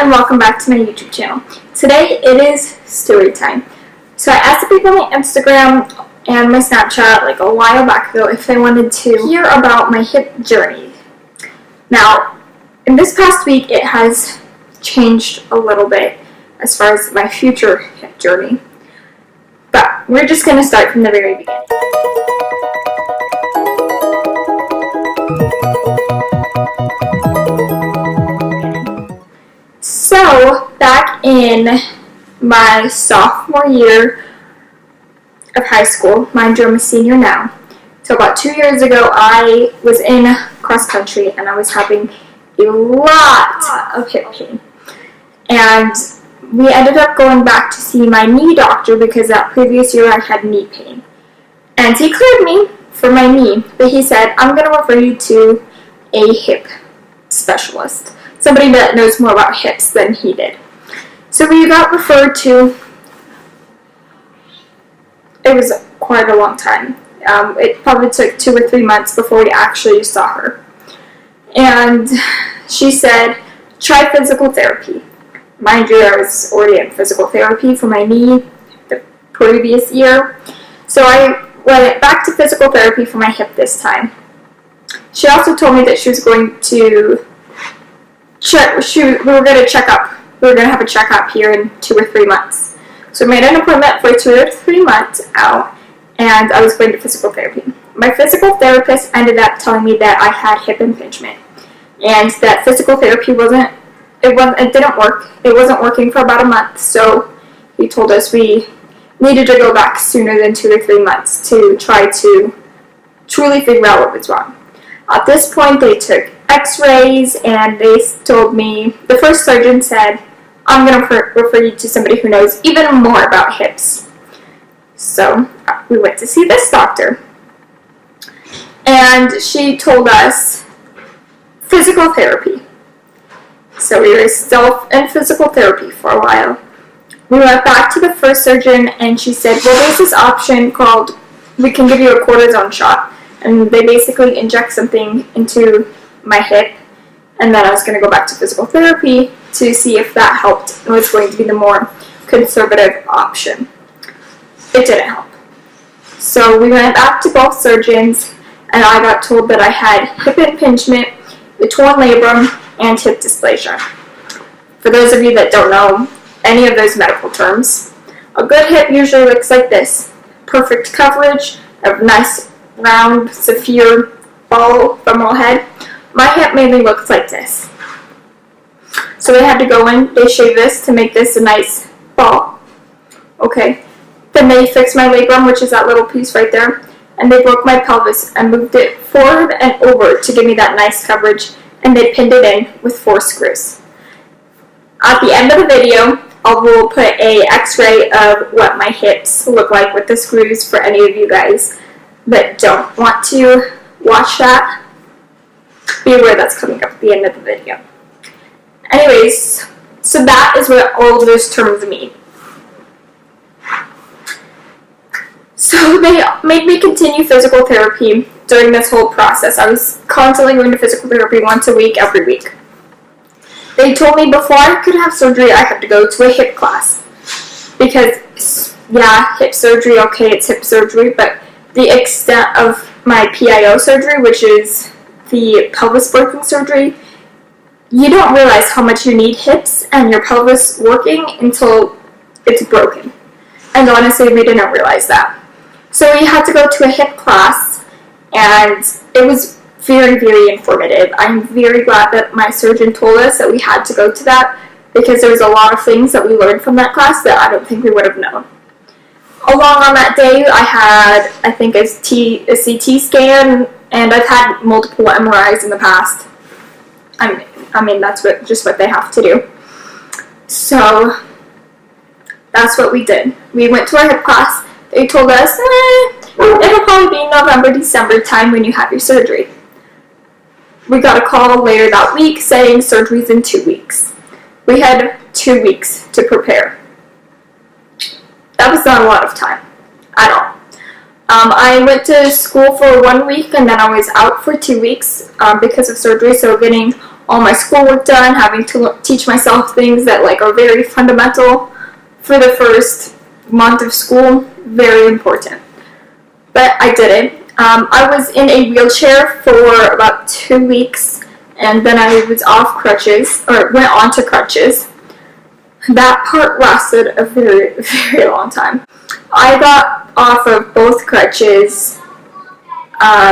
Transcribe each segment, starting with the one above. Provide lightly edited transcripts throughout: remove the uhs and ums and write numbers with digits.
and welcome back to my YouTube channel. Today it is story time. So I asked the people on my Instagram and my Snapchat like a while back ago if they wanted to hear about my hip journey. Now, in this past week it has changed a little bit as far as my future hip journey. But we're just going to start from the very beginning. So, back in my sophomore year of high school, mind you, I'm a senior now. So about 2 years ago, I was in cross country and I was having a lot of hip pain. And we ended up going back to see my knee doctor because that previous year I had knee pain. And he cleared me for my knee, but he said, I'm going to refer you to a hip specialist. Somebody that knows more about hips than he did. So we got referred to, it was quite a long time. It probably took 2 or 3 months before we actually saw her. And she said, try physical therapy. Mind you, I was already in physical therapy for my knee the previous year. So I went back to physical therapy for my hip this time. She also told me that she was going to we were going to have a checkup here in 2 or 3 months. So I made an appointment for 2 or 3 months out, and I was going to physical therapy. My physical therapist ended up telling me that I had hip impingement, and that physical therapy it didn't work. It wasn't working for about a month, so he told us we needed to go back sooner than 2 or 3 months to try to truly figure out what was wrong. At this point, they took x-rays and they told me, the first surgeon said, I'm going to refer you to somebody who knows even more about hips. So we went to see this doctor. And she told us physical therapy. So we were still in physical therapy for a while. We went back to the first surgeon and she said, well, there's this option called, we can give you a cortisone shot. And they basically inject something into my hip, and then I was going to go back to physical therapy to see if that helped and was going to be the more conservative option. It didn't help. So we went back to both surgeons, and I got told that I had hip impingement, the torn labrum, and hip dysplasia. For those of you that don't know any of those medical terms, a good hip usually looks like this. Perfect coverage, a nice round, severe ball femoral head. My hip mainly looks like this. So they had to go in, they shaved this to make this a nice ball. Okay. Then they fixed my labrum, which is that little piece right there, and they broke my pelvis and moved it forward and over to give me that nice coverage, and they pinned it in with 4 screws. At the end of the video, I will put a x-ray of what my hips look like with the screws for any of you guys that don't want to watch that. Be aware that's coming up at the end of the video. Anyways, so that is what all of those terms mean. So they made me continue physical therapy during this whole process. I was constantly going to physical therapy once a week, every week. They told me before I could have surgery, I had to go to a hip class. Because, yeah, hip surgery, okay, it's hip surgery, but the extent of my PIO surgery, which is the pelvis working surgery, you don't realize how much you need hips and your pelvis working until it's broken. And honestly, we didn't realize that. So we had to go to a hip class, and it was very, very informative. I'm very glad that my surgeon told us that we had to go to that, because there was a lot of things that we learned from that class that I don't think we would have known. Along on that day, I had, I think, a CT scan, and I've had multiple MRIs in the past. I mean that's just what they have to do. So, that's what we did. We went to our hip class. They told us, it'll probably be November, December time when you have your surgery. We got a call later that week saying surgery's in 2 weeks. We had 2 weeks to prepare. That was not a lot of time at all. I went to school for 1 week, and then I was out for 2 weeks because of surgery, so getting all my schoolwork done, having to teach myself things that like are very fundamental for the first month of school. Very important. But I did it. I was in a wheelchair for about 2 weeks, and then I was off crutches, or went on to crutches. That part lasted a very, very long time. I got off of both crutches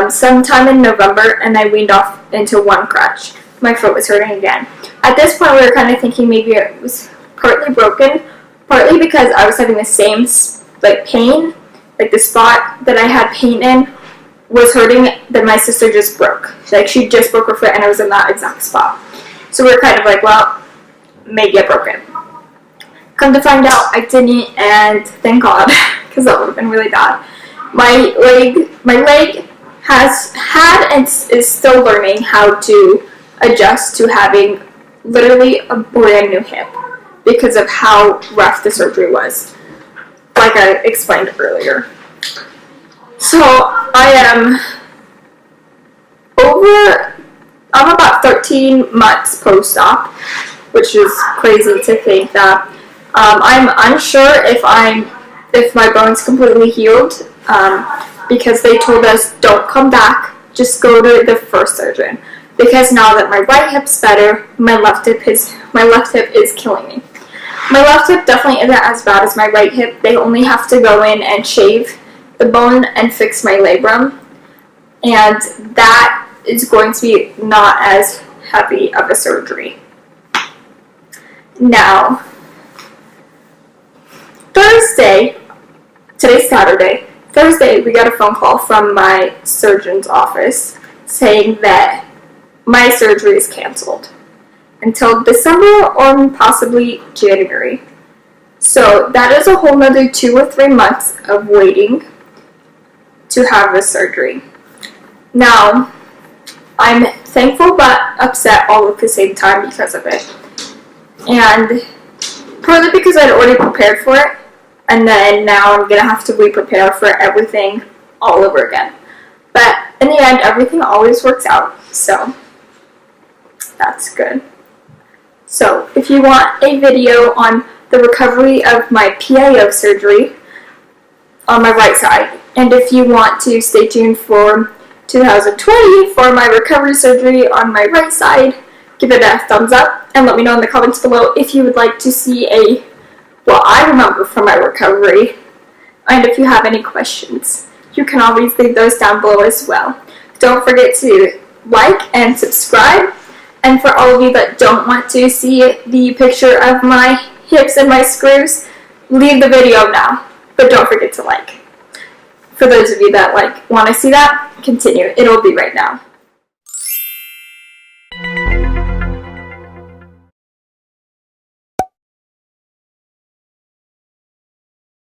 sometime in November, and I weaned off into one crutch. My foot was hurting again. At this point, we were kind of thinking maybe it was partly broken, partly because I was having the same like pain, like the spot that I had pain in was hurting that my sister just broke. Like she just broke her foot and I was in that exact spot. So we were kind of like, well, maybe I broke it. Come to find out, I didn't, and thank God, because that would have been really bad. My leg has had and is still learning how to adjust to having literally a brand new hip because of how rough the surgery was, like I explained earlier. So I'm about 13 months post-op, which is crazy to think that. I'm unsure if my bone's completely healed, because they told us don't come back, just go to the first surgeon. Because now that my right hip's better, my left hip is killing me. My left hip definitely isn't as bad as my right hip. They only have to go in and shave the bone and fix my labrum, and that is going to be not as heavy of a surgery. Now, today's Saturday, Thursday we got a phone call from my surgeon's office saying that my surgery is canceled until December or possibly January. So that is a whole nother 2 or 3 months of waiting to have this surgery. Now, I'm thankful but upset all at the same time because of it. And partly because I'd already prepared for it, and then now I'm going to have to re-prepare for everything all over again. But in the end, everything always works out, so that's good. So if you want a video on the recovery of my PIO surgery on my right side, and if you want to stay tuned for 2020 for my recovery surgery on my right side, give it a thumbs up and let me know in the comments below if you would like to see what I remember from my recovery. And if you have any questions, you can always leave those down below as well. Don't forget to like and subscribe. And for all of you that don't want to see the picture of my hips and my screws, leave the video now. But don't forget to like. For those of you that want to see that, continue. It'll be right now.